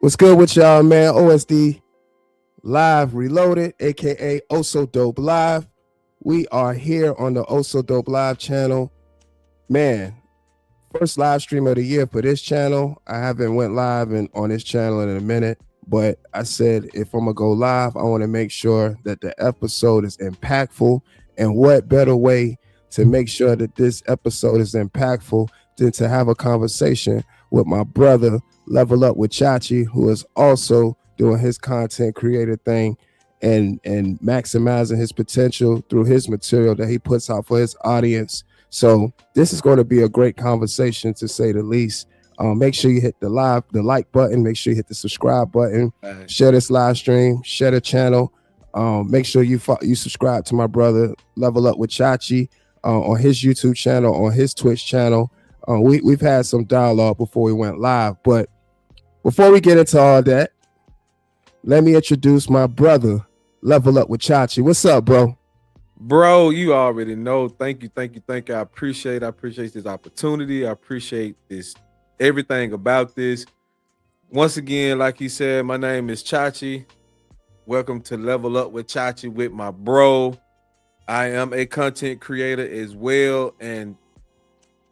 What's good with y'all, man? OSD Live Reloaded, aka Also Dope Live. We are here on the Also Dope Live channel. Man, first live stream of the year for this channel. I haven't went live on this channel in a minute, but I said if I'm gonna go live, I want to make sure that the episode is impactful. And what better way to make sure that this episode is impactful than to have a conversation with my brother LevelUpChachi, who is also doing his content creator thing and maximizing his potential through his material that he puts out for his audience. So this is going to be a great conversation, to say the least. Make sure you hit the like button. Make sure you hit the subscribe button. Share this live stream. Share the channel. Make sure you subscribe to my brother LevelUpChachi on his YouTube channel, on his Twitch channel. We've had some dialogue before we went live, but before we get into all that, let me introduce my brother LevelUpChachi. What's up, bro? Bro, you already know. Thank you. I appreciate this opportunity. I appreciate this, everything about this. Once again, like he said, my name is Chachi. Welcome to Level Up with Chachi with my bro. I am a content creator as well, and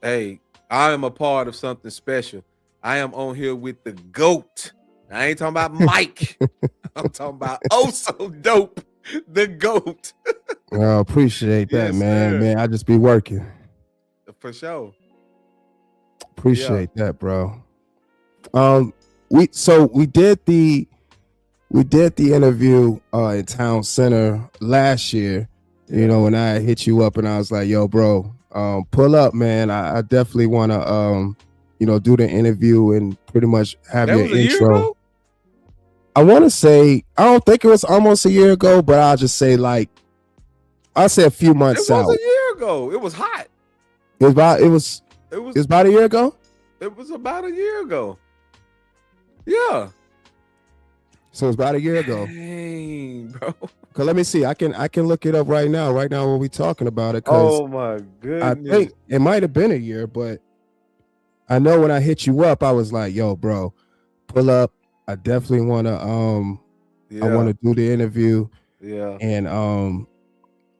hey, I am a part of something special. I am on here with the GOAT. I ain't talking about Mike. I'm talking about So Dope, the GOAT. I appreciate that, yes, man. Sir. Man, I just be working. For sure. Appreciate that, bro. We did the interview in Town Center last year. You know, when I hit you up and I was like, yo, bro, pull up, man. I definitely want to do the interview and pretty much have your intro. I want to say, I don't think it was almost a year ago, but I'll just say I'll say a few months out. It was a year ago. It was hot. It was about a year ago. It was about a year ago. Yeah. So it's about a year ago. Dang, bro. Cause let me see. I can look it up right now. Right now, when we talking about it. Oh my goodness. I think it might have been a year, but I know when I hit you up, I was like, "Yo, bro, pull up. I definitely want to I want to do the interview, and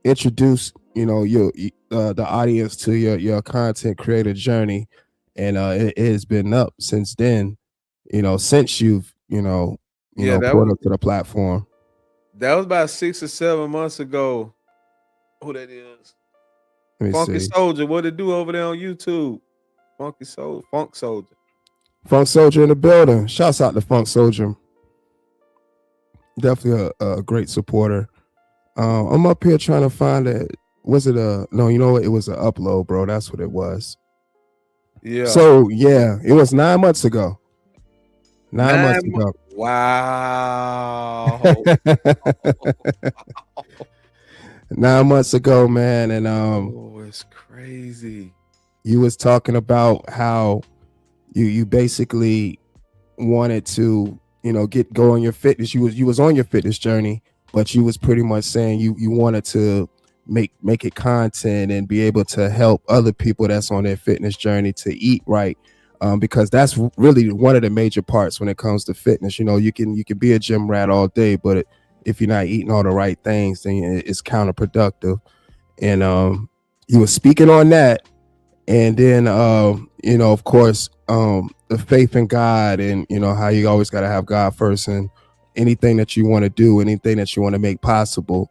introduce the audience to your content creator journey." And it has been up since then. Since you've brought up to the platform. That was about 6 or 7 months ago. Who that is? Funky Soldier. What it do over there on YouTube? Funk Soldier. Funk Soldier in the building. Shouts out to Funk Soldier. Definitely a great supporter. I'm up here trying to find it. Was it no, you know what? It was an upload, bro. That's what it was. Yeah. So yeah, it was 9 months ago. 9 months ago. Wow. 9 months ago, man. And it's crazy. You was talking about how you basically wanted to go on your fitness. You was on your fitness journey, but you was pretty much saying you wanted to make it content and be able to help other people that's on their fitness journey to eat right, because that's really one of the major parts when it comes to fitness. You can be a gym rat all day, but if you're not eating all the right things, then it's counterproductive. And you were speaking on that. And then, of course, the faith in God, and, how you always got to have God first in anything that you want to do, anything that you want to make possible.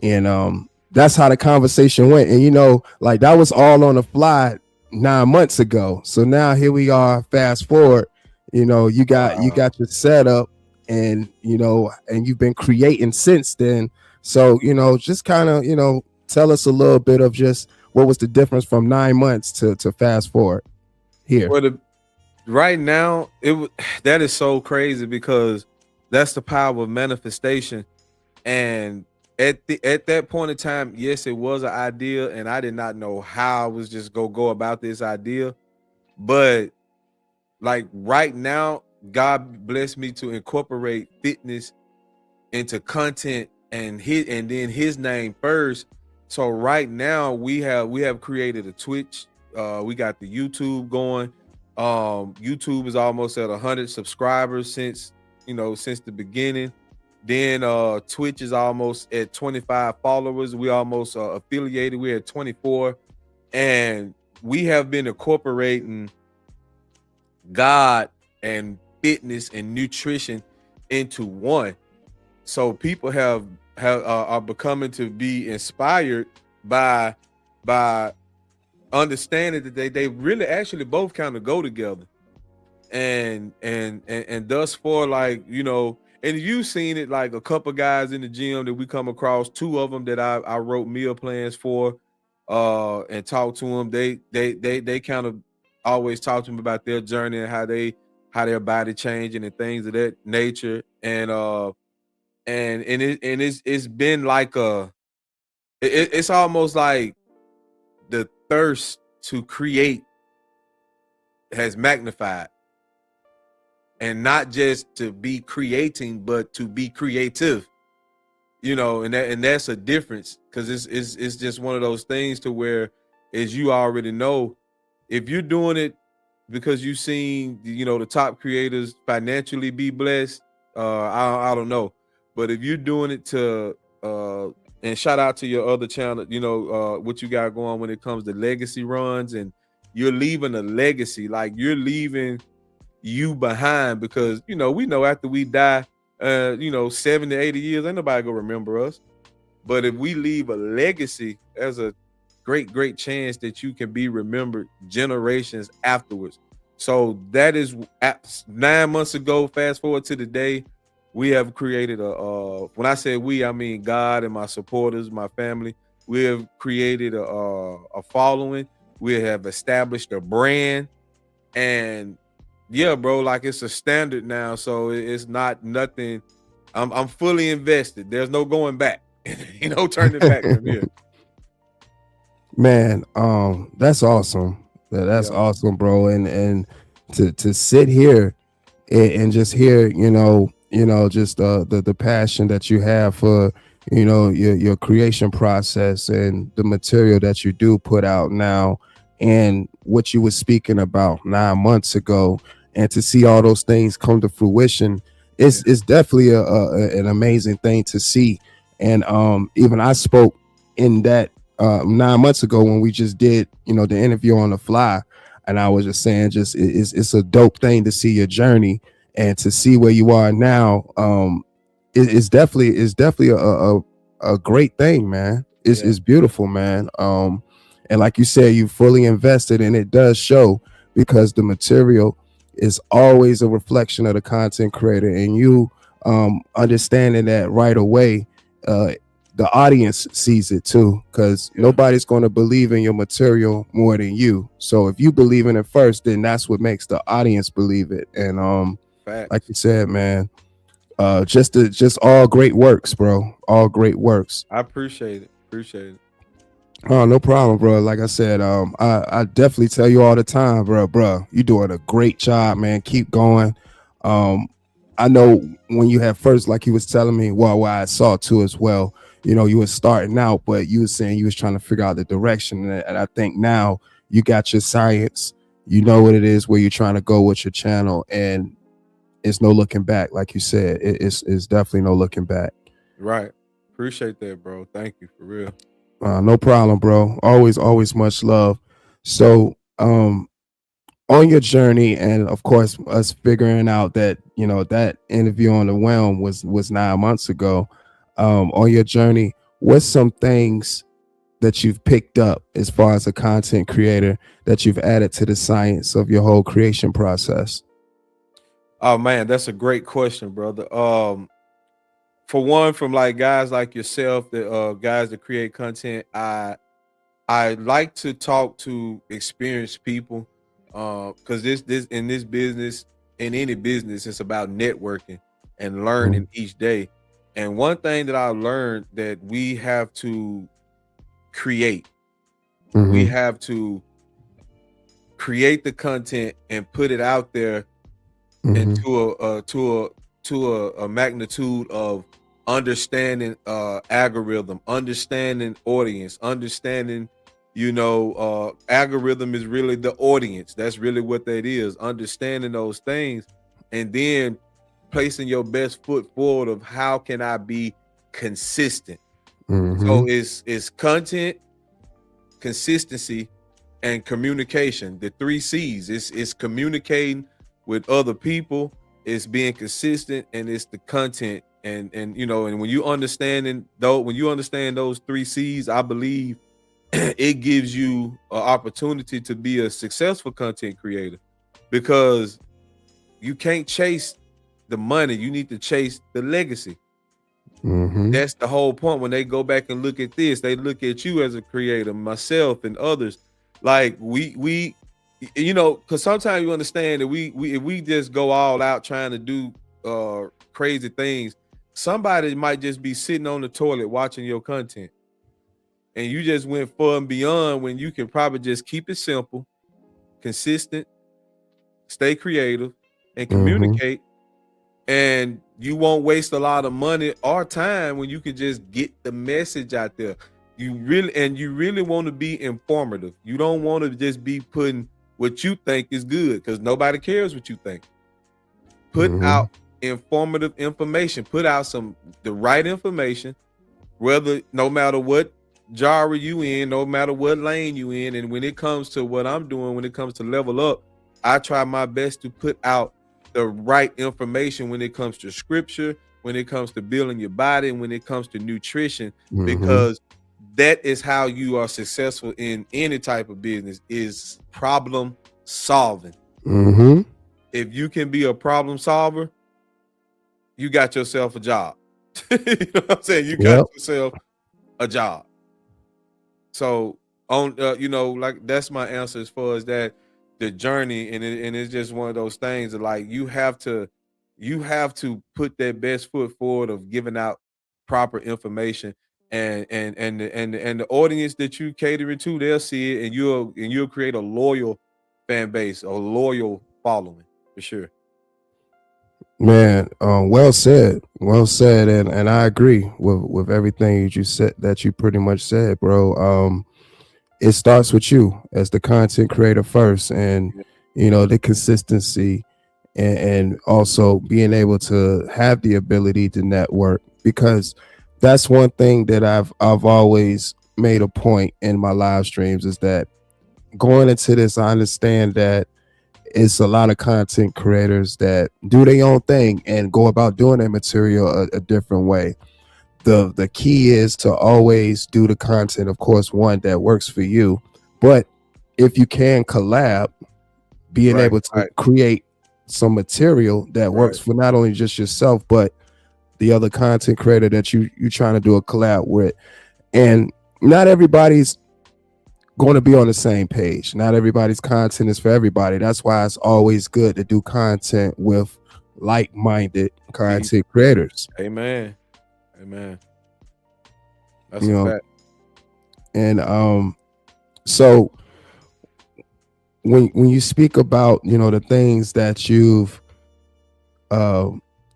And that's how the conversation went. And, that was all on the fly 9 months ago. So now here we are, fast forward, you got your setup, and, and you've been creating since then. So, just kind of, tell us a little bit of just what was the difference from 9 months to fast forward here. Well, right now, that is so crazy, because that's the power of manifestation. And at that point in time, yes, it was an idea, and I did not know how I was just go about this idea. But like right now, God blessed me to incorporate fitness into content and then his name first. So right now we have created a Twitch. We got the YouTube going. YouTube is almost at 100 subscribers since the beginning. Then Twitch is almost at 25 followers. We almost affiliated. We're at 24, and we have been incorporating God and fitness and nutrition into one. So people are becoming to be inspired by understanding that they really actually both kind of go together. And thus for, like, and you've seen it, like a couple guys in the gym that we come across, two of them that I wrote meal plans for, and talked to them. They kind of always talk to them about their journey and how their body changing and things of that nature. And it's been like it's almost like the thirst to create has magnified. And not just to be creating, but to be creative, and that's a difference, because it's just one of those things to where, as you already know, if you're doing it because you've seen the top creators financially be blessed, I don't know, but if you're doing it to and shout out to your other channel, what you got going when it comes to legacy runs, and you're leaving a legacy, like you're leaving you behind, because we know after we die 70 80 years ain't nobody gonna remember us. But if we leave a legacy, there's a great chance that you can be remembered generations afterwards. So that is 9 months ago, fast forward to today, we have created when I say we, I mean God and my supporters, my family. We have created a following. We have established a brand. And yeah, bro, like it's a standard now, so it's not nothing. I'm fully invested. There's no going back. Turning back from here. Man, that's awesome. That's awesome, bro. And to sit here and just hear, just the passion that you have for, your creation process and the material that you do put out now, and what you were speaking about 9 months ago, and to see all those things come to fruition, it's definitely an amazing thing to see. And even I spoke in that 9 months ago when we just did the interview on the fly, and I was just saying, it's a dope thing to see your journey and to see where you are now. It's definitely a great thing, man. It's beautiful, man. And like you said, you fully invested, and it does show, because the material is always a reflection of the content creator, and you understanding that right away. The audience sees it too, because nobody's going to believe in your material more than you. So if you believe in it first, then that's what makes the audience believe it. And like you said, man, just all great works, bro. All great works. I appreciate it. Oh, no problem, bro. Like I said, I definitely tell you all the time, bro, you doing a great job, man. Keep going. I know when you had first, like you was telling me, well, I saw too as well, you were starting out, but you were saying you was trying to figure out the direction. And I think now you got your science, you know what it is, where you're trying to go with your channel, and it's no looking back. Like you said, it's definitely no looking back. Right. Appreciate that, bro. Thank you, for real. No problem, bro. Always much love. So, on your journey, and of course us figuring out that that interview on the Realm was 9 months ago, on your journey, what's some things that you've picked up as far as a content creator that you've added to the science of your whole creation process? Oh man, that's a great question, brother. For one, from like guys like yourself, that guys that create content, I like to talk to experienced people, because this in this business, in any business, it's about networking and learning each day. And one thing that I learned, that we have to create, we have to create the content and put it out there into a magnitude of understanding algorithm, understanding audience, understanding Algorithm is really the audience. That's really what that is. Understanding those things, and then placing your best foot forward of how can I be consistent. So it's content, consistency, and communication. The 3 C's. It's communicating with other people, it's being consistent, and it's the content. And when you understand those 3 C's, I believe it gives you an opportunity to be a successful content creator, because you can't chase the money, you need to chase the legacy. That's the whole point. When they go back and look at this, they look at you as a creator, myself and others. Like we because sometimes you understand that if we just go all out trying to do crazy things, somebody might just be sitting on the toilet watching your content, and you just went far and beyond when you can probably just keep it simple, consistent, stay creative, and communicate. And you won't waste a lot of money or time when you can just get the message out there. You really want to be informative. You don't want to just be putting what you think is good, because nobody cares what you think. Put out informative information. Put out the right information, whether no matter what genre you in, no matter what lane you in. And when it comes to what I'm doing, when it comes to Level Up, I try my best to put out the right information when it comes to scripture, when it comes to building your body, and when it comes to nutrition, because that is how you are successful in any type of business, is problem solving. If you can be a problem solver, you got yourself a job. You know what I'm saying? You got yourself a job. So like that's my answer as far as that, the journey. And it's just one of those things that, like, you have to put that best foot forward of giving out proper information, and the audience that you catering to, they'll see it, and you'll create a loyal fan base, a loyal following, for sure. Man, well said, and I agree with everything you said, that you pretty much said, bro. It starts with you as the content creator first, and the consistency, and also being able to have the ability to network, because that's one thing that I've always made a point in my live streams, is that going into this, I understand that it's a lot of content creators that do their own thing and go about doing their material a different way. The key is to always do the content, of course, one that works for you, but if you can collab, being able to create some material that works for not only just yourself, but the other content creator that you're trying to do a collab with. And not everybody's going to be on the same page. Not everybody's content is for everybody. That's why it's always good to do content with like-minded content creators. Amen. That's a fact. And so when you speak about the things that you've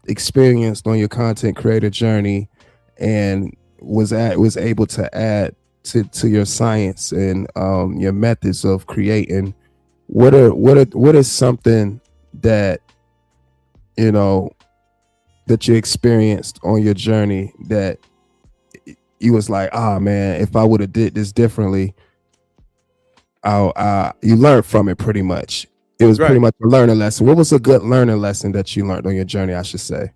experienced on your content creator journey, and was able to add to your science and your methods of creating, what is something that that you experienced on your journey that you was like, man, if I would have did this differently, you learned from it? Pretty much, it was pretty much a learning lesson. What was a good learning lesson that you learned on your journey, I should say?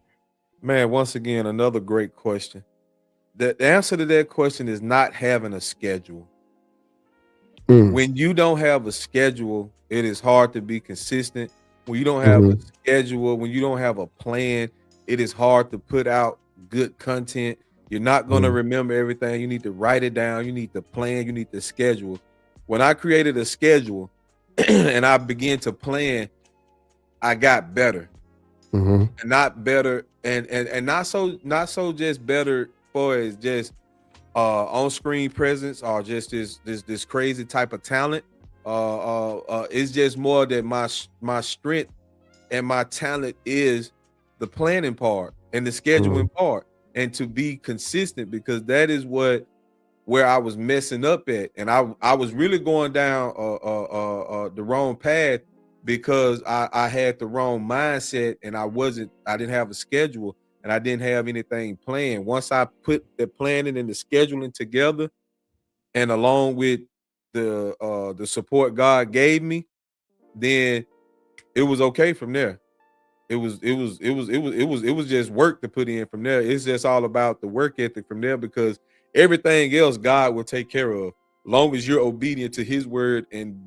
Man, once again, another great question. The answer to that question is not having a schedule. When you don't have a schedule, it is hard to be consistent. When you don't have a schedule, when you don't have a plan, it is hard to put out good content. You're not going to remember everything. You need to write it down. You need to plan. You need to schedule. When I created a schedule and I began to plan, I got better. And not better, and not so just better for as just on-screen presence, or just this crazy type of talent. It's just more that my strength and my talent is the planning part and the scheduling part, and to be consistent, because that is what where I was messing up at, and I was really going down the wrong path because I had the wrong mindset, and I didn't have a schedule, and I didn't have anything planned. Once I put the planning and the scheduling together, and along with the support God gave me, then it was okay from there. It was just work to put in from there. It's just all about the work ethic from there, because everything else God will take care of, long as you're obedient to His word and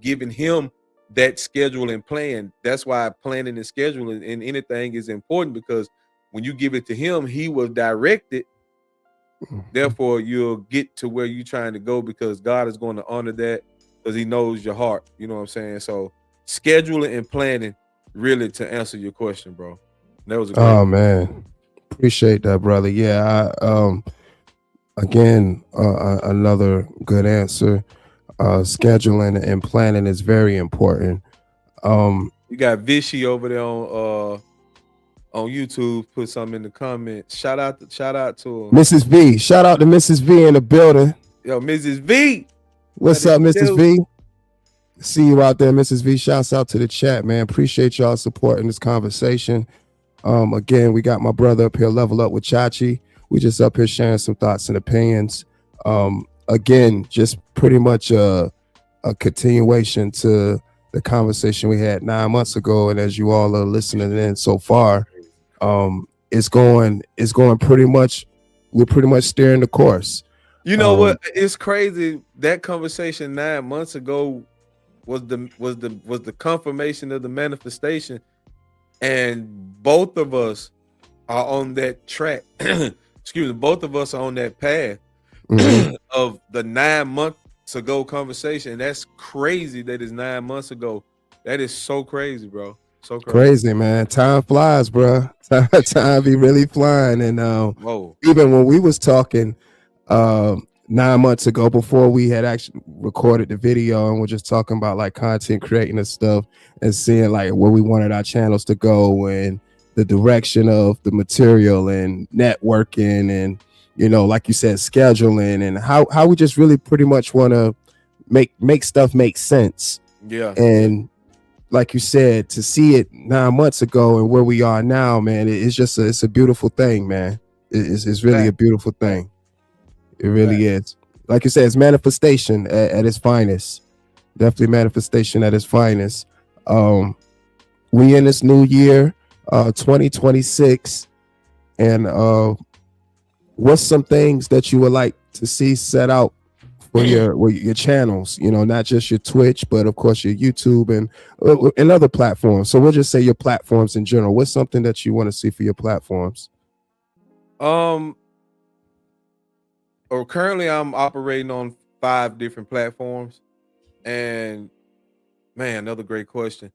giving Him that schedule and plan. That's why planning and scheduling and anything is important, because when you give it to Him, He will direct it. Therefore, you'll get to where you're trying to go, because God is going to honor that, because He knows your heart. You know what I'm saying? So scheduling and planning, really, to answer your question, bro. That was a great. Oh man, appreciate that, brother. Yeah, again, another good answer. Scheduling and planning is very important. You got Vichy over there on YouTube. Put something in the comments. Shout out to him. Mrs. V. Shout out to Mrs. V in the building. Yo, Mrs. V. What's up, Mrs. V? See you out there, Mrs. V. Shouts out to the chat, man. Appreciate y'all supporting this conversation. Again, we got my brother up here, Level Up with Chachi. We just up here sharing some thoughts and opinions. Again, just pretty much a continuation to the conversation we had 9 months ago, and as you all are listening in so far, it's going pretty much. We're pretty much steering the course. You know what? It's crazy. That conversation 9 months ago was the confirmation of the manifestation, and both of us are on that track. Excuse me. Both of us are on that path of the 9 months ago conversation. That's crazy. That is 9 months ago. That is so crazy, bro. So crazy, man. Time flies, bro. Time be really flying. And even when we was talking 9 months ago, before we had actually recorded the video, and we're just talking about like content creating and stuff, and seeing like where we wanted our channels to go and the direction of the material and networking, and like you said, scheduling, and how we just really pretty much want to make stuff make sense. Yeah. And like you said, to see it 9 months ago and where we are now, man, it's just it's a beautiful thing, man. It's really a beautiful thing. It really is. Like you said, it's manifestation at its finest. Definitely manifestation at its finest. We in this new year, 2026, and what's some things that you would like to see set out for your channels? Not just your Twitch, but of course your YouTube and other platforms. So we'll just say your platforms in general. What's something that you want to see for your platforms? Currently I'm operating on 5 different platforms, and man, another great question.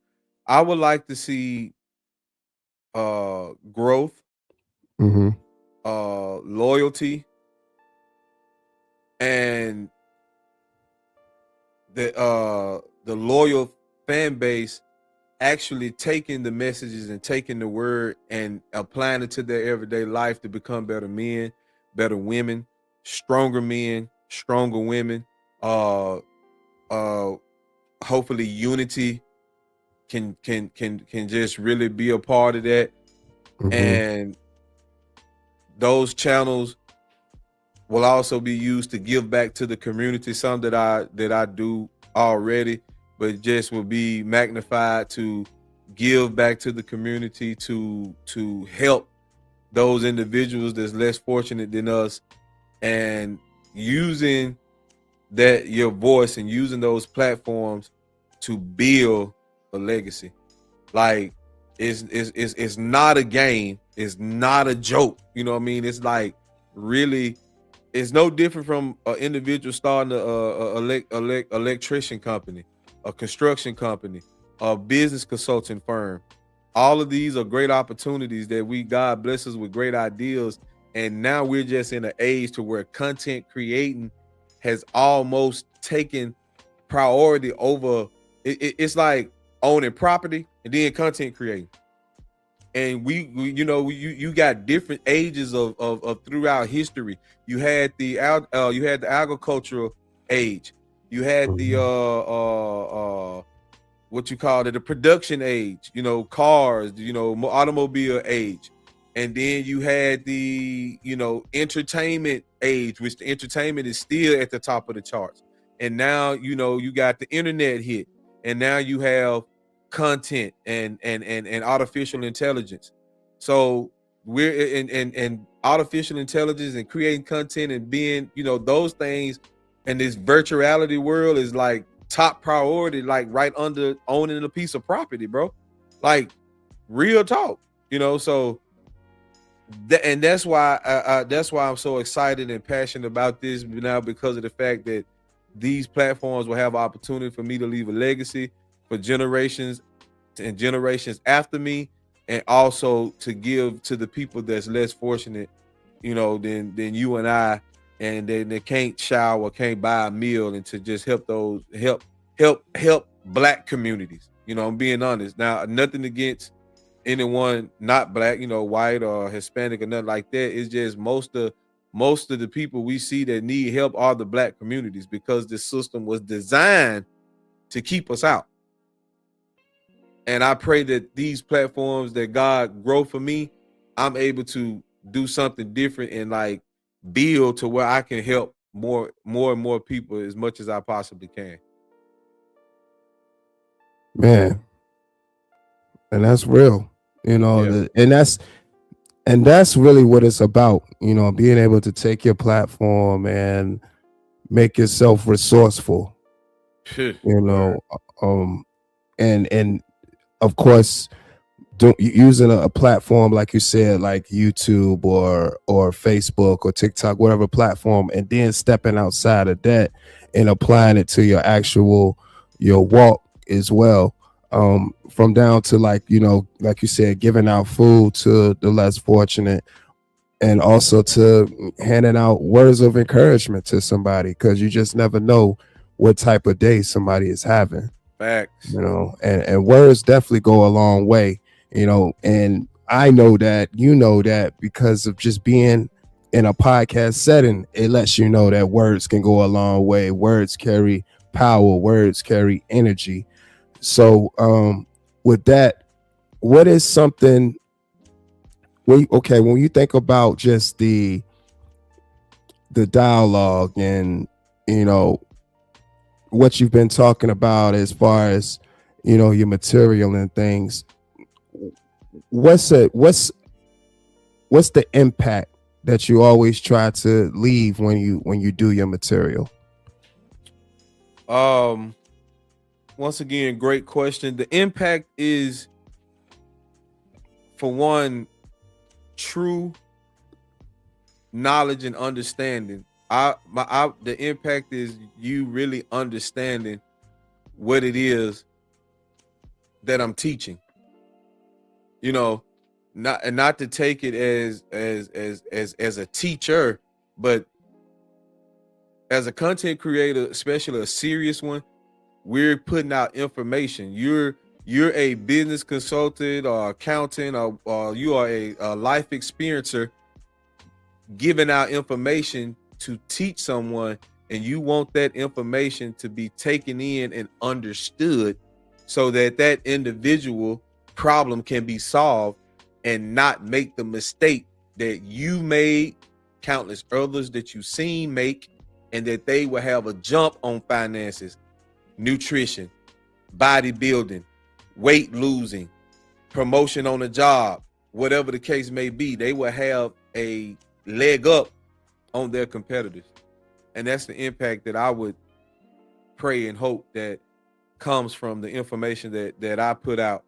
I would like to see growth, loyalty, and the loyal fan base actually taking the messages and taking the word and applying it to their everyday life to become better men, better women, stronger men, stronger women. Hopefully unity can just really be a part of that. And those channels will also be used to give back to the community, some that I do already, but just will be magnified to give back to the community, to help those individuals that's less fortunate than us, and using that your voice and using those platforms to build a legacy. Like it's not a game, it's not a joke. You know what I mean? It's like really, it's no different from an individual starting a electrician company, a construction company, a business consulting firm. All of these are great opportunities that God bless us with great ideas. And now we're just in an age to where content creating has almost taken priority over. It's like owning property and then content creating. And you got different ages of throughout history. You had the agricultural age. You had the what you call it, the production age, cars, automobile age. And then you had the, entertainment age, which the entertainment is still at the top of the charts. And now, you got the internet hit. And now you have content and artificial intelligence. So we're in artificial intelligence and creating content and being, those things. And this virtuality world is like top priority, like right under owning a piece of property, bro. Like real talk, So and that's why I'm so excited and passionate about this now, because of the fact that these platforms will have opportunity for me to leave a legacy for generations and generations after me, and also to give to the people that's less fortunate, than you and I, and they can't shower, can't buy a meal, and to just help Black communities. I'm being honest. Now, nothing against anyone not Black, white or Hispanic or nothing like that. It's just most of the people we see that need help are the Black communities, because the system was designed to keep us out. And I pray that these platforms that God grow for me, I'm able to do something different and like build to where I can help more and more people as much as I possibly can. Man, and that's real, Yeah. and that's really what it's about, being able to take your platform and make yourself resourceful, Word. And of course, using a platform like you said, like YouTube or Facebook or TikTok, whatever platform, and then stepping outside of that and applying it to your walk as well. From down to like like you said, giving out food to the less fortunate, and also to handing out words of encouragement to somebody, because you just never know what type of day somebody is having. Facts. And words definitely go a long way, and I know that because of just being in a podcast setting, it lets you know that words can go a long way. Words carry power, words carry energy. So with that, what is something when you think about just the dialogue and what you've been talking about as far as your material and things, what's the impact that you always try to leave when you do your material? Once again, great question. The impact is, for one, true knowledge and understanding. The impact is you really understanding what it is that I'm teaching. Not to take it as a teacher, but as a content creator, especially a serious one, we're putting out information. You're a business consultant or accountant, or you are a life experiencer, giving out information to teach someone, and you want that information to be taken in and understood, so that that individual problem can be solved and not make the mistake that you made, countless others that you've seen make, and that they will have a jump on finances, nutrition, bodybuilding, weight losing, promotion on the job, whatever the case may be. They will have a leg up on their competitors. And that's the impact that I would pray and hope that comes from the information that I put out,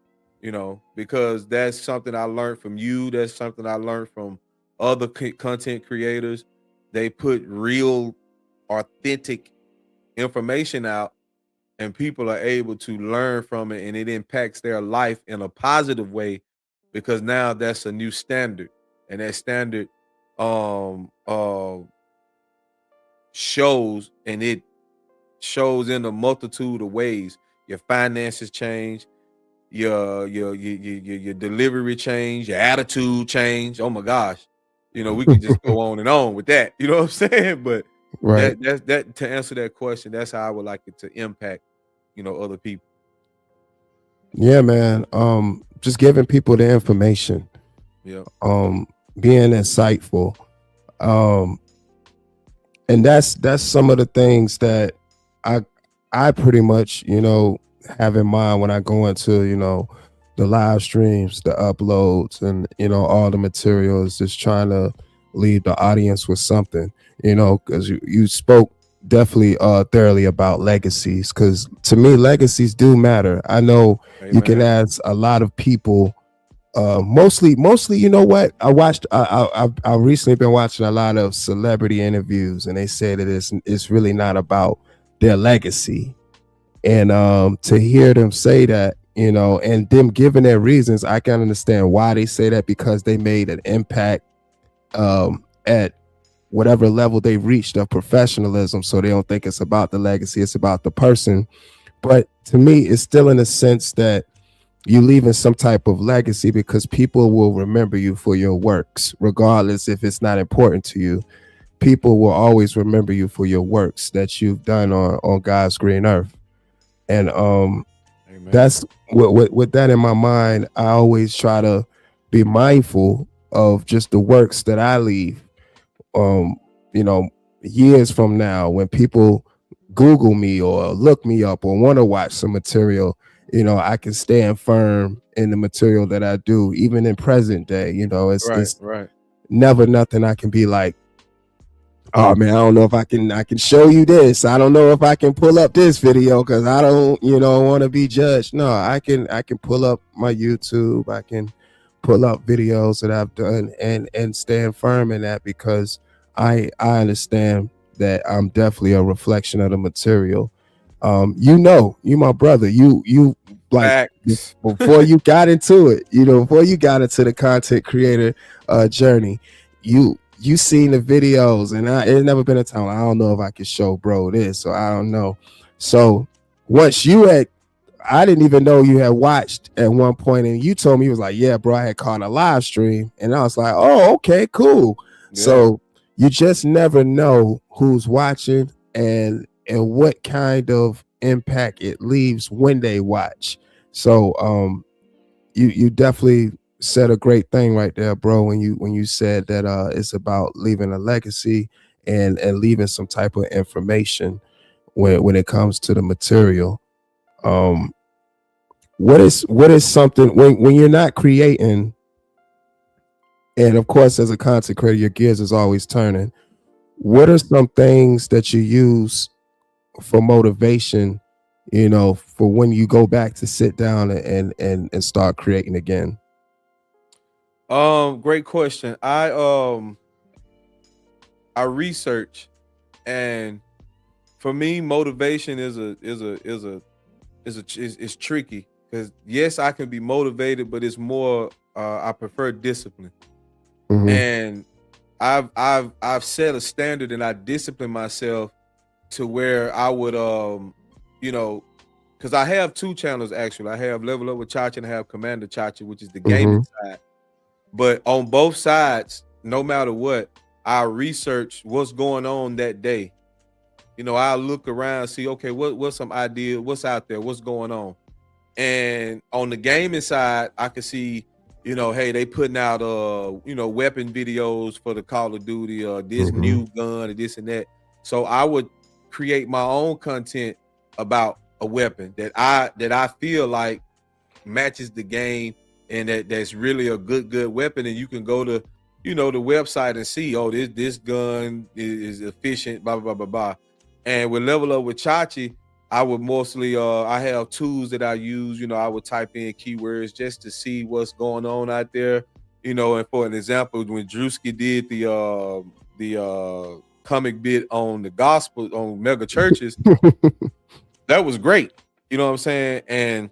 because that's something I learned from you. That's something I learned from other content creators. They put real, authentic information out, and people are able to learn from it, and it impacts their life in a positive way, because now that's a new standard, and that standard shows, and it shows in a multitude of ways. Your finances change, your delivery change, your attitude change. Oh my gosh, we could just go on and on with that. You know what I'm saying? But Right. that to answer that question, that's how I would like it to impact, other people. Yeah, man. Just giving people the information. Yeah. Being insightful. Um, and that's some of the things that I I pretty much, have in mind when I go into, the live streams, the uploads, and all the materials, just trying to leave the audience with something, because you spoke definitely thoroughly about legacies, because to me legacies do matter. I know you can Amen. ask a lot of people, mostly, you know what, I recently been watching a lot of celebrity interviews, and they say that it's really not about their legacy. And to hear them say that, and them giving their reasons, I can understand why they say that, because they made an impact at whatever level they reached of professionalism, so they don't think it's about the legacy, it's about the person. But to me, it's still in a sense that you leaving some type of legacy, because people will remember you for your works, regardless if it's not important to you. People will always remember you for your works that you've done on God's green earth. And Amen. that's with that in my mind, I always try to be mindful of just the works that I leave. um you know Years from now, when people Google me or look me up or want to watch some material, I can stand firm in the material that I do, even in present day. Right. It's Right. never nothing I can be like, oh man, I don't know if I can show you this. I don't know if I can pull up this video, because I don't, want to be judged. No, I can pull up my YouTube. I can pull up videos that I've done, and stand firm in that, because I understand that I'm definitely a reflection of the material. You my brother. You like, Facts. before you got into it, before you got into the content creator journey, you seen the videos, and it's never been a time I don't know if I can show bro this, or I don't know. So once you had, I didn't even know you had watched at one point, and you told me, you was like, yeah, bro, I had caught a live stream, and I was like, oh, okay, cool. Yeah. So you just never know who's watching, and what kind of impact it leaves when they watch. So you definitely said a great thing right there, bro, when you said that it's about leaving a legacy, and leaving some type of information when it comes to the material. um what is something, when you're not creating, and of course as a content creator your gears is always turning, what are some things that you use for motivation, for when you go back to sit down and start creating again? Great question. I research, and for me, motivation is tricky, because yes, I can be motivated, but it's more, I prefer discipline. Hmm. And I've set a standard, and I discipline myself to where I would, you know because I have two channels actually. I have Level Up with Chachi, and I have Commander Chachi, which is the gaming Hmm. side. But on both sides, no matter what, I research what's going on that day. I look around, see, okay, what's some idea, what's out there, what's going on. And on the gaming side, I can see, hey, they putting out weapon videos for the Call of Duty, this Hmm. new gun and this and that. So I would create my own content about a weapon that I feel like matches the game, and that's really a good weapon. And you can go to the website and see, oh, this gun is efficient, blah blah blah blah blah. And with Level Up with Chachi, I would mostly I have tools that I use. I would type in keywords just to see what's going on out there. And for an example, when Drewski did the comic bit on the gospel on mega churches, that was great. You know what I'm saying? And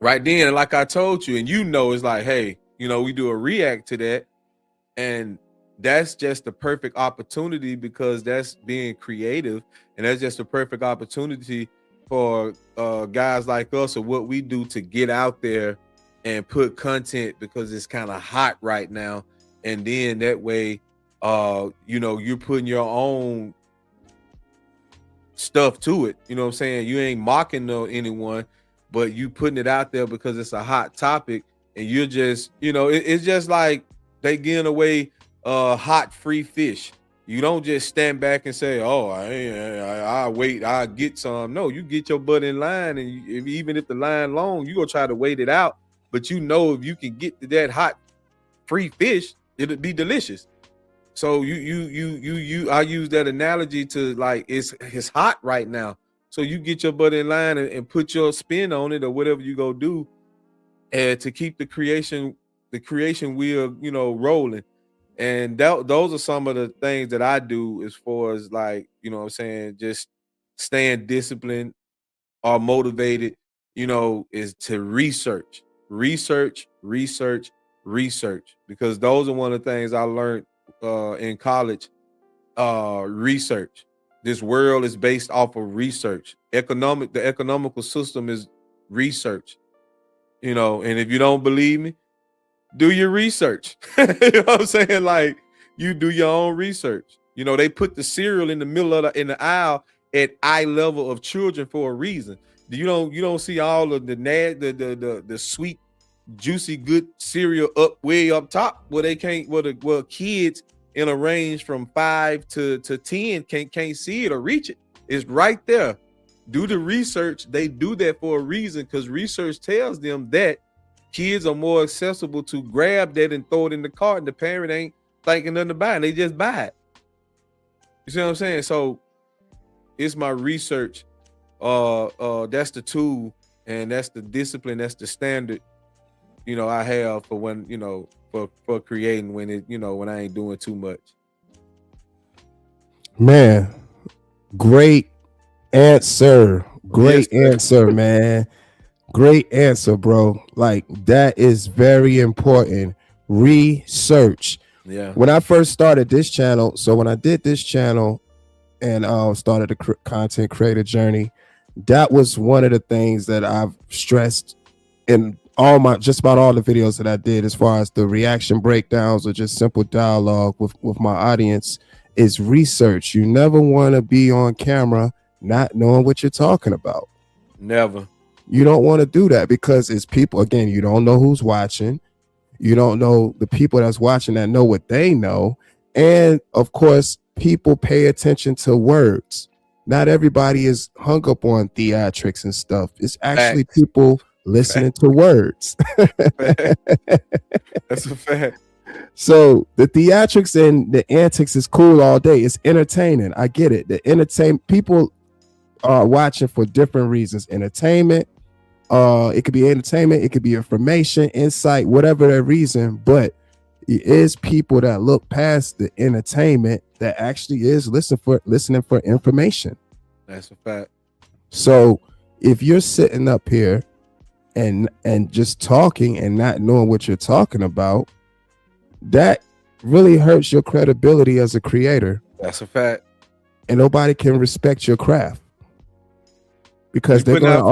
right then, like I told you, and it's like, hey, we do a react to that, and that's just the perfect opportunity, because that's being creative, and that's just a perfect opportunity for guys like us or what we do to get out there and put content because it's kind of hot right now. And then that way, you know, you're putting your own stuff to it. You know what I'm saying? You ain't mocking anyone, but you putting it out there because it's a hot topic, and you're just, you know, it's just like they giving away hot free fish. You don't just stand back and say, "Oh, I wait, I get some." No, you get your butt in line, and even if the line long, you gonna try to wait it out. But you know, if you can get to that hot free fish, it'll be delicious. So I use that analogy to, like, it's hot right now. So you get your butt in line and put your spin on it or whatever you go do, and to keep the creation wheel, you know, rolling. And those are some of the things that I do as far as, like, you know what I'm saying, just staying disciplined or motivated, you know, is to research, because those are one of the things I learned in college. Research. This world is based off of research. The economical system is research, you know, and if you don't believe me, do your research. You know what I'm saying? Like, you do your own research. You know, they put the cereal in the middle of in the aisle at eye level of children for a reason. You don't see all of the sweet, juicy, good cereal way up top where they can't, where kids in a range from 5 to 10 can't see it or reach it. It's right there. Do the research. They do that for a reason, because research tells them that kids are more accessible to grab that and throw it in the cart, and the parent ain't thinking nothing about it. They just buy it. You see what I'm saying? So it's my research. That's the tool, and that's the discipline. That's the standard, you know, I have for when, you know, for creating when it, you know, when I ain't doing too much. Man, great answer. Great answer, man. Great answer, bro. Like, that is very important. Research. Yeah. When I first started this channel, so when I did this channel and started the content creator journey, that was one of the things that I've stressed in just about all the videos that I did, as far as the reaction breakdowns or just simple dialogue with my audience, is research. You never want to be on camera not knowing what you're talking about. Never. You don't want to do that, because it's people, again, you don't know who's watching. You don't know the people that's watching that know what they know. And of course, people pay attention to words. Not everybody is hung up on theatrics and stuff. It's actually people listening to words. That's a fact. So the theatrics and the antics is cool all day. It's entertaining. I get it. The entertain people are watching for different reasons. Entertainment. It could be entertainment. It could be information, insight, whatever the reason. But it is people that look past the entertainment that actually is listening for information. That's a fact. So if you're sitting up here and just talking and not knowing what you're talking about, that really hurts your credibility as a creator. That's a fact. And nobody can respect your craft, because they're going to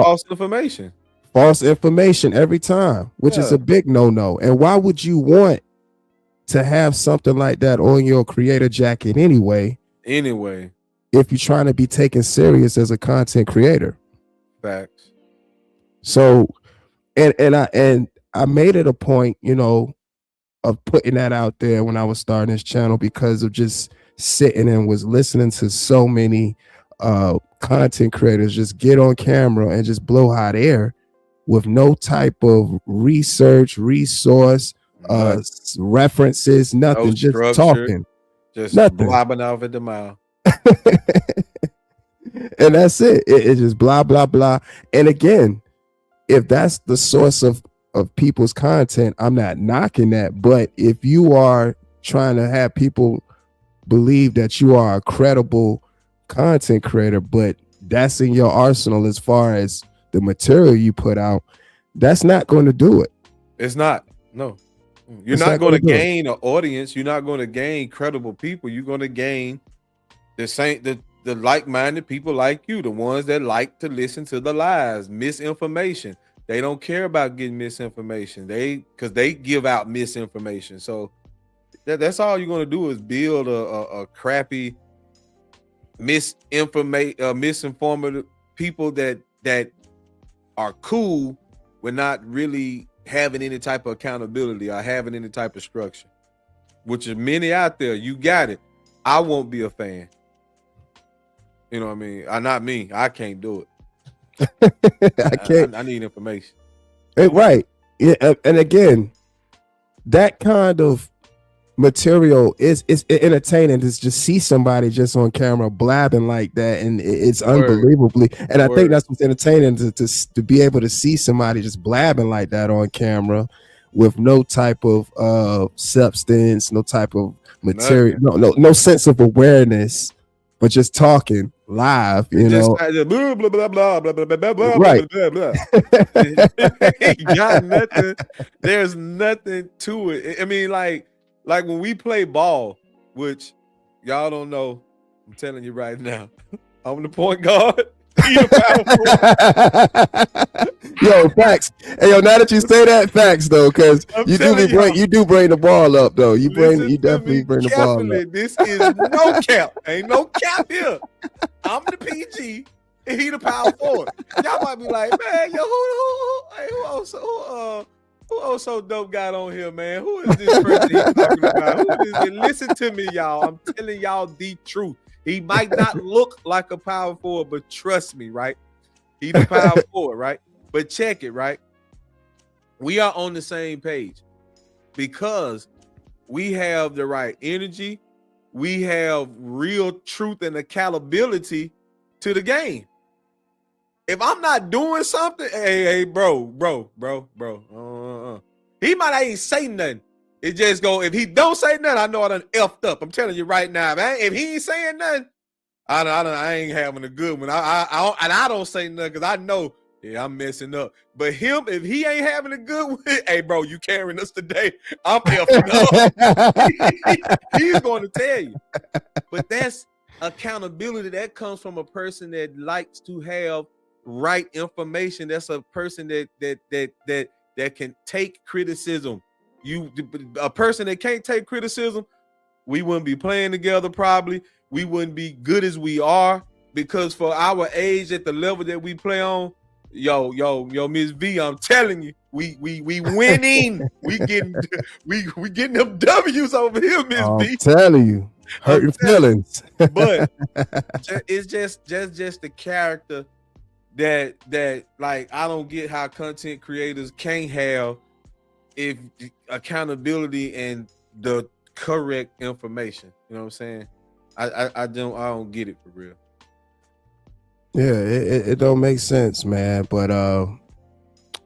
false information every time, which is a big no-no. And why would you want to have something like that on your creator jacket anyway, if you're trying to be taken serious as a content creator? Facts. So and I made it a point, you know, of putting that out there when I was starting this channel, because of just sitting and was listening to so many content creators just get on camera and just blow hot air with no type of research, resource, references, nothing, no just structure, talking, just nothing, blabbing off at the mouth. And that's it. It just blah blah blah. And again, if that's the source of people's content, I'm not knocking that. But if you are trying to have people believe that you are a credible content creator, but that's in your arsenal as far as the material you put out, that's not going to do it. It's not. No. You're not going to gain an audience. You're not going to gain credible people. You're going to gain the the like-minded people like you, the ones that like to listen to the lies, misinformation. They don't care about getting misinformation. Because they give out misinformation. So that's all you're gonna do is build a crappy misinformative people that are cool with not really having any type of accountability or having any type of structure, which is many out there. You got it. I won't be a fan. You know what I mean? Not me. I can't do it. I can't. I need information. Right. Yeah. And again, that kind of material is entertaining to just see somebody just on camera blabbing like that, and it's unbelievably. And I think that's what's entertaining to be able to see somebody just blabbing like that on camera with no type of substance, no type of material, no sense of awareness, but just talking live, you know. Blah, blah, blah, blah, blah, blah, blah, blah, right. Blah, blah, blah. Ain't got nothing. There's nothing to it. I mean, like when we play ball, which y'all don't know, I'm telling you right now, I'm the point guard. Yo, facts. Hey, yo, now that you say that, facts though, because you do bring the ball up though. You definitely bring the ball up. This is no cap. Ain't no cap here. I'm the PG and he the power forward. Y'all might be like, man, yo, who also dope got on here, man? Who is this person he's talking about? Who is it? Listen to me, y'all. I'm telling y'all the truth. He might not look like a power forward, but trust me, right? He the power forward, right? But check it, right? We are on the same page because we have the right energy. We have real truth and accountability to the game. If I'm not doing something, hey, bro. He might not even say nothing. It just go, if he don't say nothing, I know I done effed up. I'm telling you right now, man. If he ain't saying nothing, I ain't having a good one. I don't say nothing because I know, yeah, I'm messing up. But him, if he ain't having a good one, hey, bro, you carrying us today. I'm effing up. He's going to tell you. But that's accountability. That comes from a person that likes to have right information. That's a person that can take criticism. A person that can't take criticism, we wouldn't be playing together probably. We wouldn't be good as we are because for our age at the level that we play on, yo, Miss V, I'm telling you, we winning. we getting them W's over here, Miss V. I'm telling you, hurting feelings. But it's just the character that like I don't get how content creators can't have if accountability and the correct information. You know what I'm saying? I don't get it for real. Yeah, it don't make sense, man. But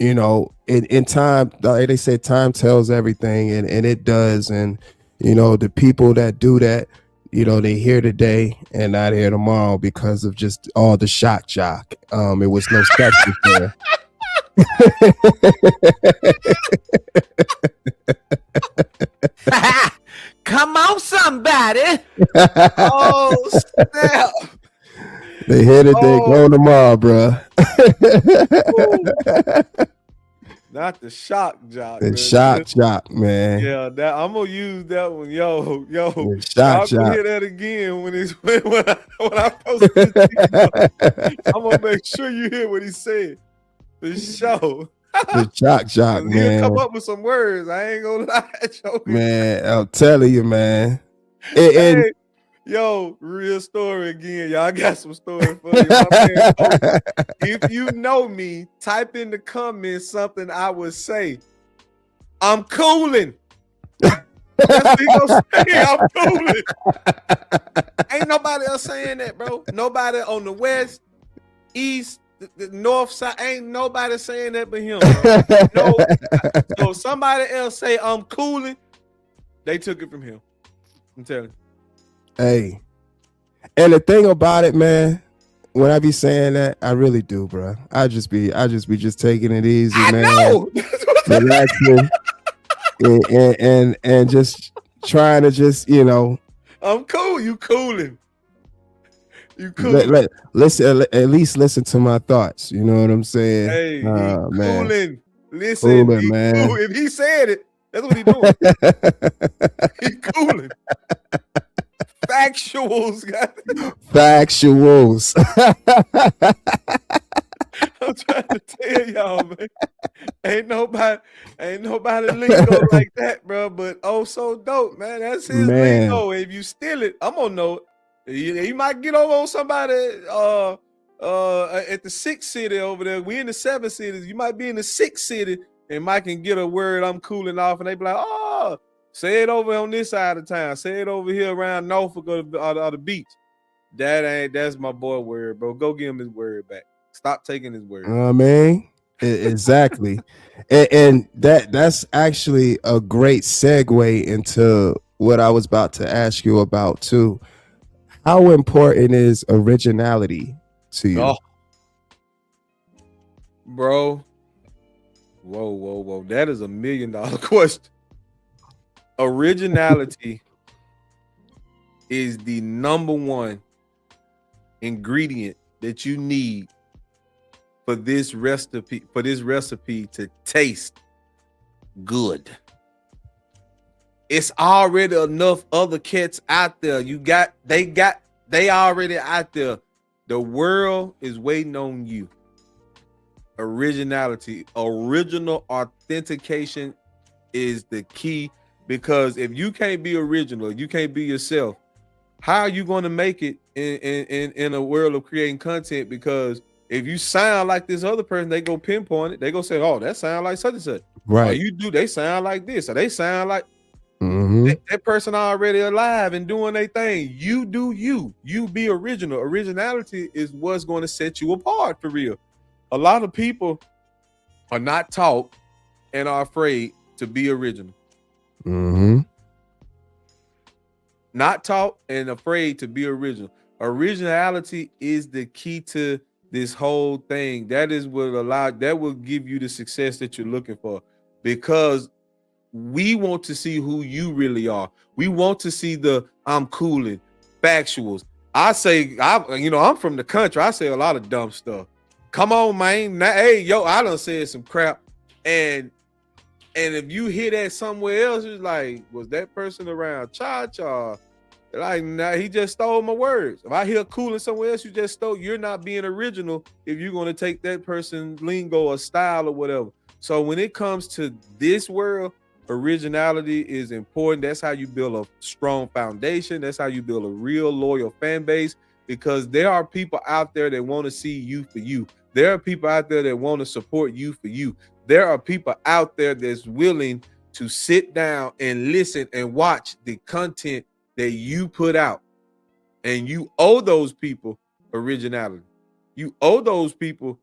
you know, in time, they say time tells everything, and it does. And you know, the people that do that, you know, they here today and not here tomorrow because of just all the shock jock. It was no substance there. Come on, somebody. Oh, snap. They here today, going tomorrow, bro. Not the shock jock. The shock jock, man. Yeah, that I'm gonna use that one. Yo. The shock jock. I'll hear that again when I post this. I'm gonna make sure you hear what he said. The show. The shock jock, man. He'll come up with some words. I ain't gonna lie, Joker. Man, I'm telling you, man. Hey, yo, real story again. Y'all got some stories for you. If you know me, type in the comments something I would say. I'm cooling. That's what he gonna say. I'm cooling. Ain't nobody else saying that, bro. Nobody on the west, east, the north side, ain't nobody saying that but him. No. So somebody else say I'm cooling, they took it from him. I'm telling you. Hey, and the thing about it, man, when I be saying that, I really do, bro. I just be taking it easy, man. Relaxing and just trying to just, you know. I'm cool. You cooling. You cool. Listen, at least listen to my thoughts. You know what I'm saying? Hey, he Man, cooling. Listen, cooling, he man. cool. If he said it, that's what he doing. He cooling. Factuals, guys. Factuals. I'm trying to tell y'all, man. Ain't nobody lingo like that, bro. But oh, so dope, man. That's his Man. lingo. If you steal it, I'm gonna know it. You might get over on somebody at the 6th city over there. We in the 7 cities. You might be in the 6th city, and Mike can get a word. I'm cooling off, and they be like, oh, say it over on this side of town. Say it over here around Norfolk or the beach. That's my boy word, bro. Go give him his word back. Stop taking his word. I mean, exactly. and that's actually a great segue into what I was about to ask you about too. How important is originality to you? Oh. Bro. Whoa. That is $1 million question. Originality is the number one ingredient that you need for this recipe to taste good. It's already enough other cats out there. They already out there. The world is waiting on you. Originality, original authentication is the key, because if you can't be original, you can't be yourself, how are you going to make it in a world of creating content? Because if you sound like this other person, they go pinpoint it. They go say, oh, that sound like such and such. Right. They sound like this, or they sound like that person already alive and doing their thing. You do you be original. Originality is what's going to set you apart for real. A lot of people are not taught and are afraid to be original. Not taught and afraid to be original. Originality is the key to this whole thing. That is what that will give you the success that you're looking for, because we want to see who you really are. We want to see the I'm cooling factuals. I'm from the country. I say a lot of dumb stuff. Come on, man. Now, hey, yo, I done said some crap. And if you hear that somewhere else, it's like, was that person around Cha-Cha? Like, nah, he just stole my words. If I hear cooling somewhere else, you're not being original if you're going to take that person's lingo or style or whatever. So when it comes to this world, originality is important. That's how you build a strong foundation. That's how you build a real loyal fan base, because there are people out there that want to see you for you. There are people out there that want to support you for you. There are people out there that's willing to sit down and listen and watch the content that you put out. And you owe those people originality. You owe those people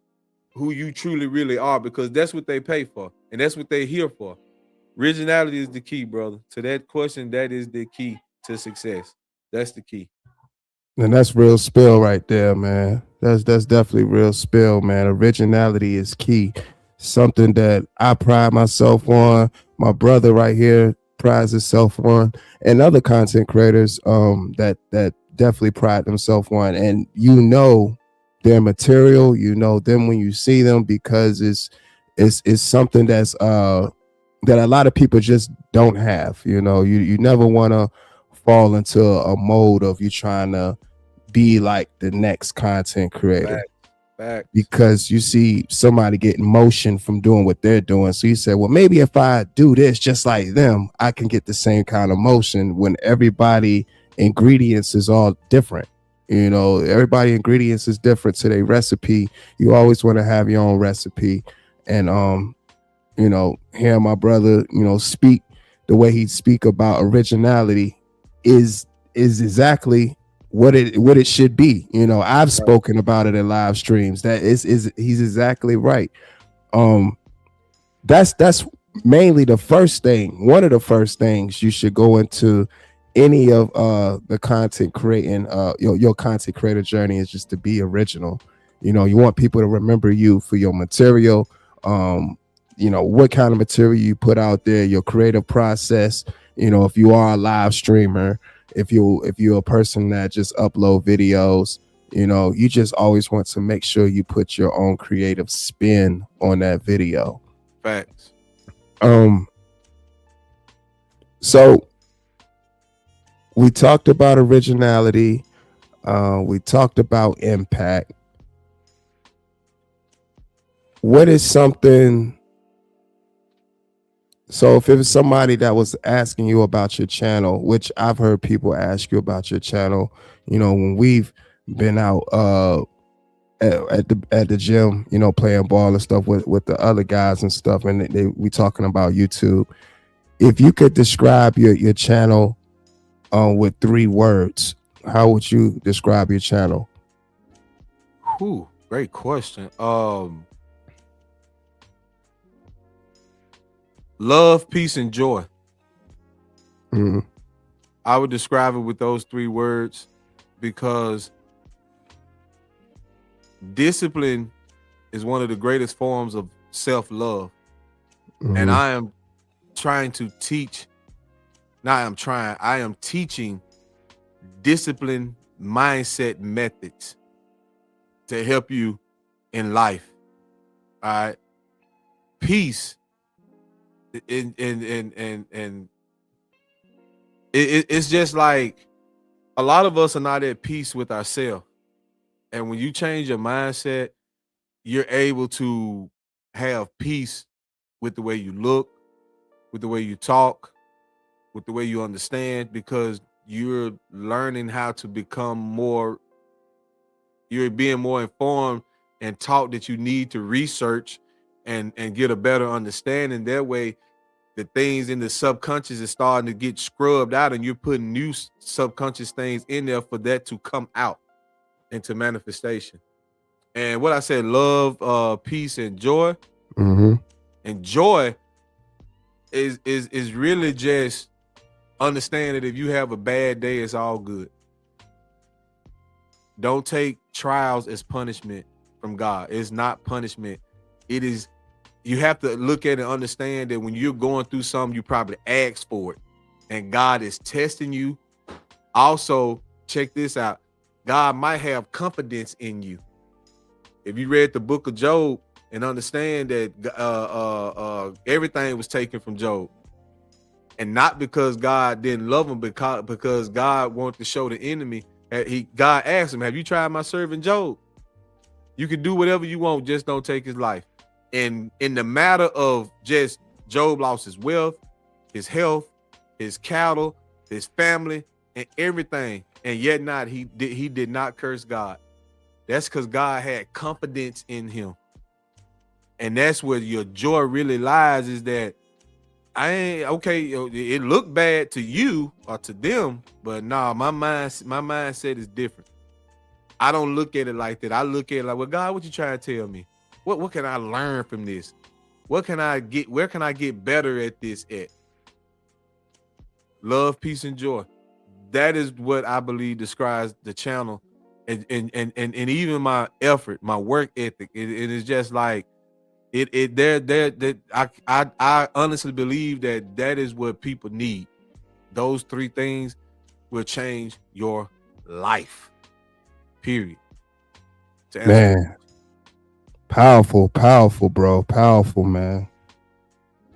who you truly really are, because that's what they pay for and that's what they're here for. Originality is the key, brother. To that question, that is the key to success. That's the key. And that's real spill right there, man. That's definitely real spill, man. Originality is key. Something that I pride myself on. My brother right here prides himself on, and other content creators that definitely pride themselves on. And you know their material, you know them when you see them, because it's something that's that a lot of people just don't have. You know, you never want to fall into a mode of you trying to be like the next content creator. Facts. Because you see somebody getting motion from doing what they're doing. So you say, well, maybe if I do this just like them, I can get the same kind of motion, when everybody ingredients is all different. You know, everybody ingredients is different to their recipe. You always want to have your own recipe. And you know, hearing my brother, you know, speak the way he speak about originality is exactly what it should be. You know, I've spoken about it in live streams. That is he's exactly right. That's mainly the first thing. One of the first things you should go into any of the content creating your content creator journey is just to be original. You know, you want people to remember you for your material. You know, what kind of material you put out there, your creative process. You know, if you are a live streamer, if you're a person that just upload videos, You just always want to make sure you put your own creative spin on that video. Facts. So we talked about originality. We talked about impact. What is something? So if it was somebody that was asking you about your channel, which I've heard people ask you about your channel, when we've been out at the gym, playing ball and stuff with the other guys and stuff, and we talking about YouTube. If you could describe your channel with 3 words, how would you describe your channel? Whew, great question. Love, peace, and joy. Mm-hmm. I would describe it with those 3 words because discipline is one of the greatest forms of self-love. Mm-hmm. And I am trying to teach, I am teaching discipline mindset methods to help you in life. All right. Peace. And it's just like a lot of us are not at peace with ourselves. And when you change your mindset, you're able to have peace with the way you look, with the way you talk, with the way you understand, because you're learning how to become more, you're being more informed and taught that you need to research and get a better understanding. That way, the things in the subconscious is starting to get scrubbed out, and you're putting new subconscious things in there for that to come out into manifestation. And what I said, love, peace, and joy. Mm-hmm. And joy is really just understand that if you have a bad day, it's all good. Don't take trials as punishment from God. It's not punishment. It is, you have to look at it and understand that when you're going through something, you probably asked for it. And God is testing you. Also, check this out. God might have confidence in you. If you read the book of Job and understand that everything was taken from Job, and not because God didn't love him, because God wanted to show the enemy. God asked him, have you tried my servant Job? You can do whatever you want, just don't take his life. And in the matter of just Job lost his wealth, his health, his cattle, his family, and everything. And yet not, he did not curse God. That's because God had confidence in him. And that's where your joy really lies, is that I ain't okay. It looked bad to you or to them, but nah, my mindset is different. I don't look at it like that. I look at it like, well, God, what you trying to tell me? What can I learn from this? What can I get? Where can I get better at this at? Love, peace, and joy. That is what I believe describes the channel, and even my effort, my work ethic. It is just like I honestly believe that is what people need. Those 3 things will change your life. Period. Man, powerful, bro. Powerful, man.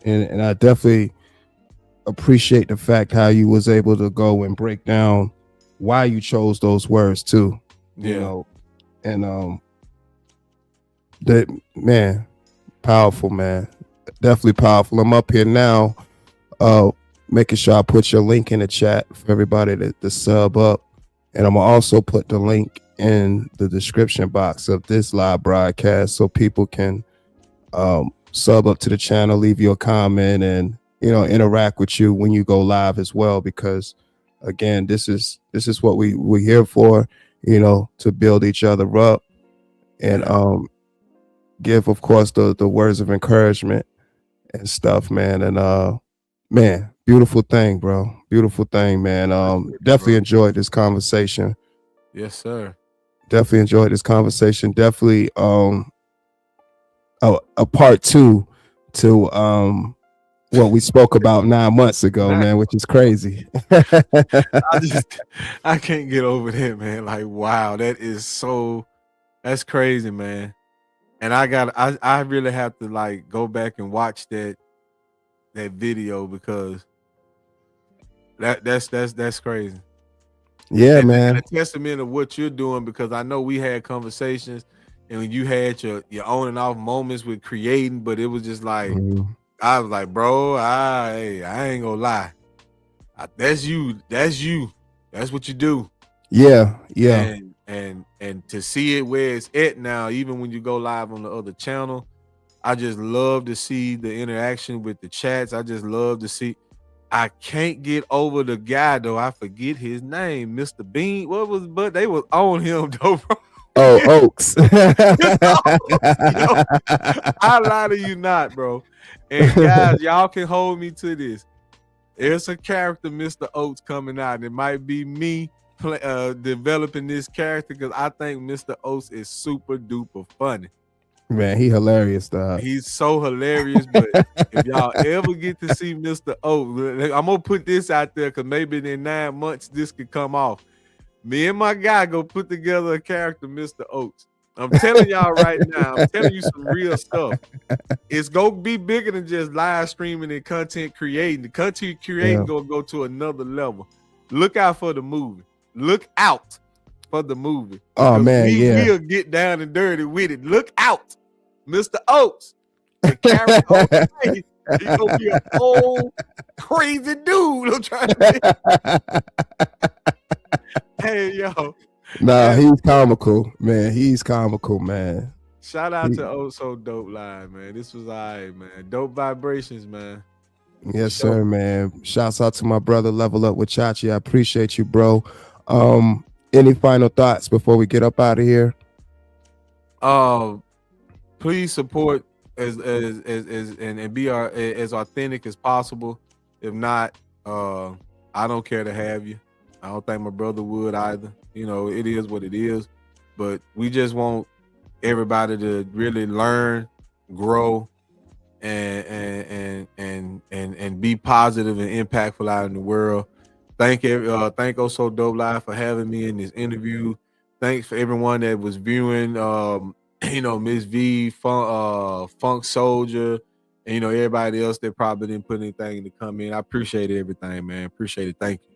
And I definitely appreciate the fact how you was able to go and break down why you chose those words too. Yeah. And that, man, powerful, man. Definitely powerful. I'm up here now, making sure I put your link in the chat for everybody to sub up. And I'm gonna also put the link in the description box of this live broadcast so people can sub up to the channel, leave you a comment, and interact with you when you go live as well, because again, this is what we're here for, to build each other up and give, of course, the words of encouragement and stuff, man. And man, beautiful thing, bro. Beautiful thing, man. Definitely enjoyed this conversation. Yes, sir. Definitely enjoyed this conversation. Definitely a part 2 to what we spoke about 9 months ago, man, which is crazy. I can't get over that, man. Like, wow, that's crazy, man. And I really have to like go back and watch that video because that's crazy. Yeah, and man. a testament of what you're doing, because I know we had conversations and you had your on and off moments with creating, but it was just like I was like, bro, I ain't gonna lie. That's you. That's what you do. Yeah. And to see it where it's at now, even when you go live on the other channel, I just love to see the interaction with the chats. I just love to see. I can't get over the guy though. I forget his name, Mr. Bean. But they was on him though, bro. Oh, Oaks. I lie to you not, bro. And guys, y'all can hold me to this. There's a character, Mr. Oaks, coming out, and it might be me developing this character because I think Mr. Oaks is super duper funny. Man, he hilarious, dog. He's so hilarious. But if y'all ever get to see Mr. Oaks, I'm gonna put this out there because maybe in 9 months this could come off. Me and my guy go put together a character, Mr. Oaks. I'm telling y'all right now, I'm telling you some real stuff. It's gonna be bigger than just live streaming and content creating. The content creating gonna go to another level. Look out for the movie. Look out for the movie. Oh man, we'll get down and dirty with it. Look out, Mr. Oaks. The character he's gonna be a whole crazy dude. I'm trying to hey yo. Nah, he's comical, man. He's comical, man. Shout out to Oh So Dope Live, man. This was all right, man. Dope Vibrations, man. Yes, sir, man. Shouts out to my brother, Level Up with Chachi. I appreciate you, bro. Any final thoughts before we get up out of here? Please support and be as authentic as possible. If not, I don't care to have you. I don't think my brother would either. You know, it is what it is. But we just want everybody to really learn, grow, and be positive and impactful out in the world. Thank Oh So Dope Live for having me in this interview. Thanks for everyone that was viewing. Miss V, Funk Soldier, and everybody else that probably didn't put anything to come in. I appreciate everything, man. Appreciate it. Thank you.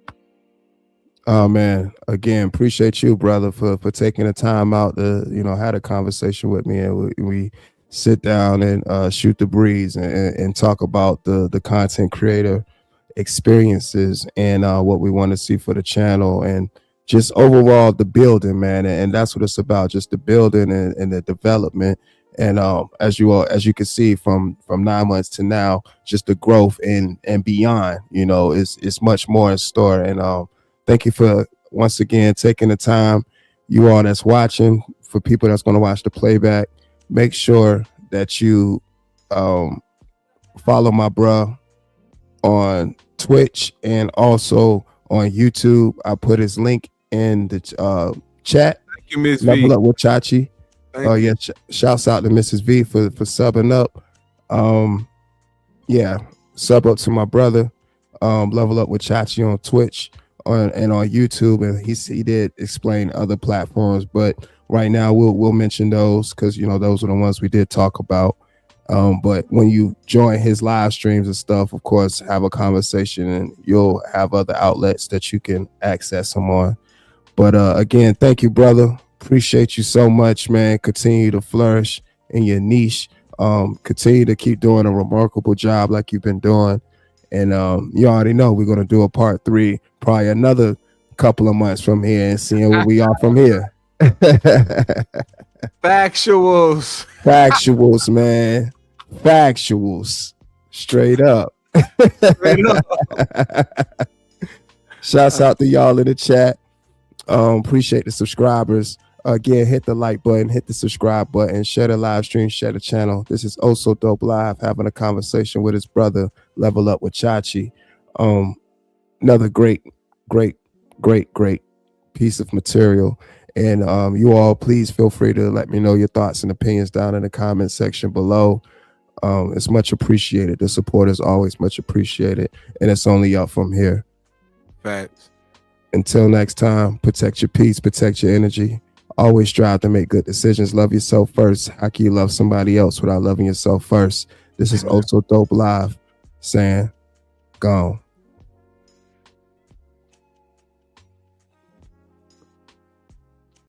Oh man, again, appreciate you, brother, for taking the time out to had a conversation with me, and we sit down and shoot the breeze and talk about the content creator experiences and what we want to see for the channel and just overall the building, man. And that's what it's about, just the building and the development. And as you can see from 9 months to now, just the growth and beyond, it's much more in store. And thank you for once again taking the time. You all that's watching, for people that's going to watch the playback, make sure that you follow my bro on Twitch and also on YouTube. I put his link in the chat. Thank you, Miss Level V. Up with Chachi. Oh yeah, shouts out to Mrs. V for subbing up. Sub up to my brother. Level Up with Chachi on Twitch and on YouTube, and he did explain other platforms, but right now we'll mention those because those are the ones we did talk about. But when you join his live streams and stuff, of course, have a conversation, and you'll have other outlets that you can access him on. But again, thank you, brother. Appreciate you so much, man. Continue to flourish in your niche. Continue to keep doing a remarkable job like you've been doing. And you already know we're going to do a part 3, probably another couple of months from here, and seeing where we are from here. Factuals, man. Factuals. Straight up. Shouts out to y'all in the chat. Appreciate the subscribers. Again, hit the like button, hit the subscribe button, share the live stream, share the channel. This is Oh So Dope Live, having a conversation with his brother, Level Up with Chachi. Another great piece of material. And you all, please feel free to let me know your thoughts and opinions down in the comment section below. It's much appreciated. The support is always much appreciated, and it's only up from here. Facts. Until next time, protect your peace, protect your energy. Always strive to make good decisions. Love yourself first. How can you love somebody else without loving yourself first? This is Also Dope Live saying, gone.